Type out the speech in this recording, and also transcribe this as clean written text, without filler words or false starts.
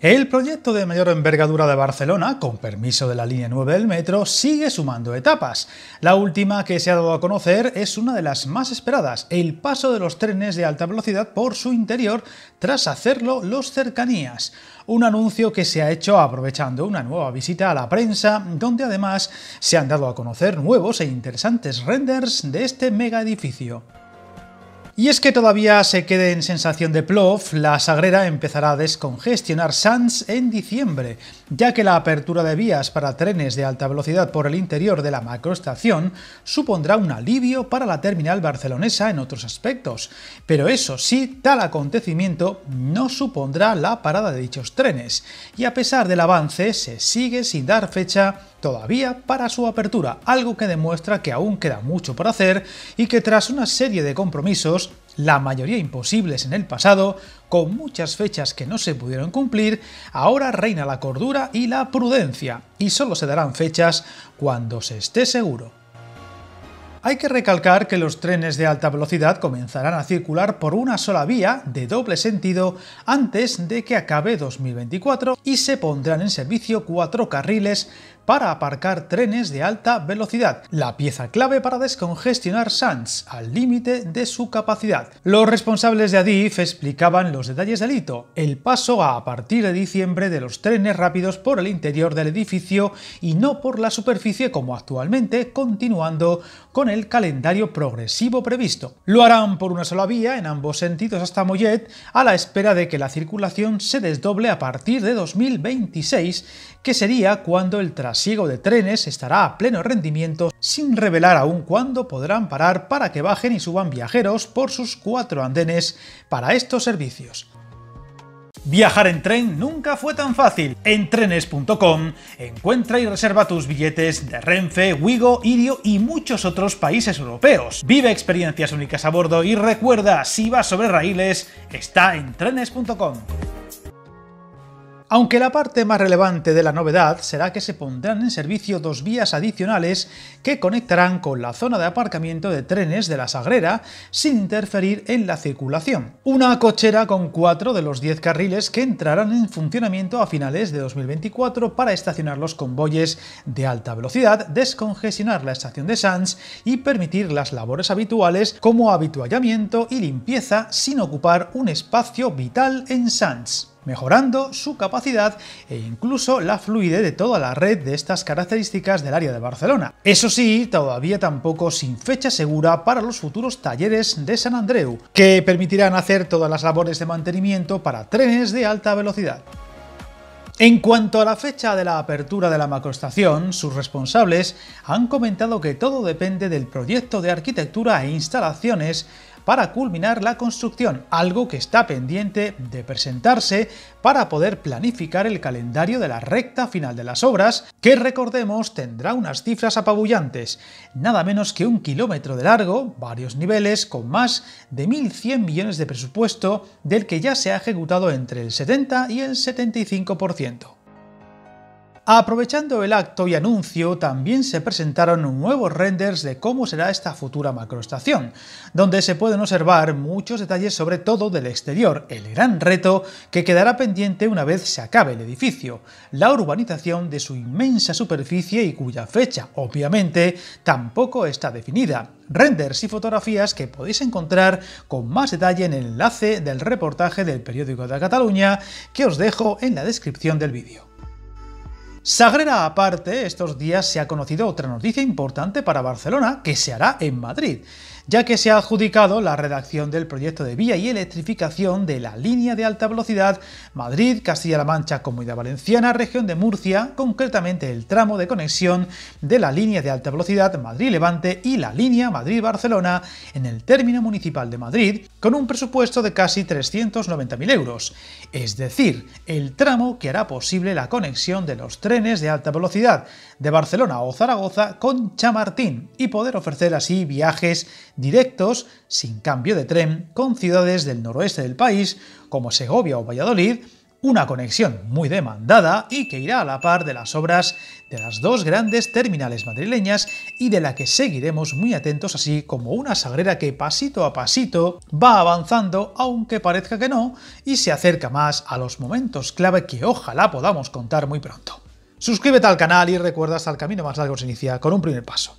El proyecto de mayor envergadura de Barcelona, con permiso de la línea 9 del metro, sigue sumando etapas. La última que se ha dado a conocer es una de las más esperadas, el paso de los trenes de alta velocidad por su interior tras hacerlo los Cercanías. Un anuncio que se ha hecho aprovechando una nueva visita a la prensa, donde además se han dado a conocer nuevos e interesantes renders de este mega edificio. Y es que todavía se quede en sensación de plof, la Sagrera empezará a descongestionar Sants en diciembre, ya que la apertura de vías para trenes de alta velocidad por el interior de la macroestación supondrá un alivio para la terminal barcelonesa en otros aspectos. Pero eso sí, tal acontecimiento no supondrá la parada de dichos trenes, y a pesar del avance se sigue sin dar fecha todavía para su apertura, algo que demuestra que aún queda mucho por hacer y que tras una serie de compromisos, la mayoría imposibles en el pasado, con muchas fechas que no se pudieron cumplir, ahora reina la cordura y la prudencia, y solo se darán fechas cuando se esté seguro. Hay que recalcar que los trenes de alta velocidad comenzarán a circular por una sola vía de doble sentido antes de que acabe 2024 y se pondrán en servicio 4 carriles para aparcar trenes de alta velocidad, la pieza clave para descongestionar Sants al límite de su capacidad. Los responsables de Adif explicaban los detalles del hito, el paso a partir de diciembre de los trenes rápidos por el interior del edificio y no por la superficie como actualmente, continuando con el calendario progresivo previsto. Lo harán por una sola vía en ambos sentidos hasta Mollet, a la espera de que la circulación se desdoble a partir de 2026, que sería cuando el trasiego de trenes estará a pleno rendimiento, sin revelar aún cuándo podrán parar para que bajen y suban viajeros por sus 4 andenes para estos servicios. Viajar en tren nunca fue tan fácil. En trenes.com encuentra y reserva tus billetes de Renfe, Wigo, Irio y muchos otros países europeos. Vive experiencias únicas a bordo y recuerda, si vas sobre raíles, está en trenes.com. Aunque la parte más relevante de la novedad será que se pondrán en servicio 2 vías adicionales que conectarán con la zona de aparcamiento de trenes de la Sagrera sin interferir en la circulación. Una cochera con 4 de los 10 carriles que entrarán en funcionamiento a finales de 2024 para estacionar los convoyes de alta velocidad, descongestionar la estación de Sants y permitir las labores habituales como habituallamiento y limpieza sin ocupar un espacio vital en Sants, mejorando su capacidad e incluso la fluidez de toda la red de estas características del área de Barcelona. Eso sí, todavía tampoco sin fecha segura para los futuros talleres de Sant Andreu, que permitirán hacer todas las labores de mantenimiento para trenes de alta velocidad. En cuanto a la fecha de la apertura de la macroestación, sus responsables han comentado que todo depende del proyecto de arquitectura e instalaciones para culminar la construcción, algo que está pendiente de presentarse para poder planificar el calendario de la recta final de las obras, que recordemos tendrá unas cifras apabullantes, nada menos que 1 kilómetro de largo, varios niveles, con más de 1.100 millones de presupuesto, del que ya se ha ejecutado entre el 70 y el 75%. Aprovechando el acto y anuncio, también se presentaron nuevos renders de cómo será esta futura macroestación, donde se pueden observar muchos detalles sobre todo del exterior, el gran reto que quedará pendiente una vez se acabe el edificio, la urbanización de su inmensa superficie y cuya fecha, obviamente, tampoco está definida. Renders y fotografías que podéis encontrar con más detalle en el enlace del reportaje del Periódico de Cataluña que os dejo en la descripción del vídeo. Sagrera aparte, estos días se ha conocido otra noticia importante para Barcelona que se hará en Madrid, ya que se ha adjudicado la redacción del proyecto de vía y electrificación de la línea de alta velocidad Madrid-Castilla-La Mancha, Comunidad Valenciana, región de Murcia, concretamente el tramo de conexión de la línea de alta velocidad Madrid-Levante y la línea Madrid-Barcelona en el término municipal de Madrid, con un presupuesto de casi 390.000 euros, es decir, el tramo que hará posible la conexión de los trenes de alta velocidad de Barcelona o Zaragoza con Chamartín y poder ofrecer así viajes directos, sin cambio de tren, con ciudades del noroeste del país como Segovia o Valladolid, Una conexión muy demandada y que irá a la par de las obras de las dos grandes terminales madrileñas y de la que seguiremos muy atentos, así como una sagrera que pasito a pasito va avanzando, aunque parezca que no, y se acerca más a los momentos clave que ojalá podamos contar muy pronto. Suscríbete al canal y recuerda, hasta el camino más largo se inicia con un primer paso.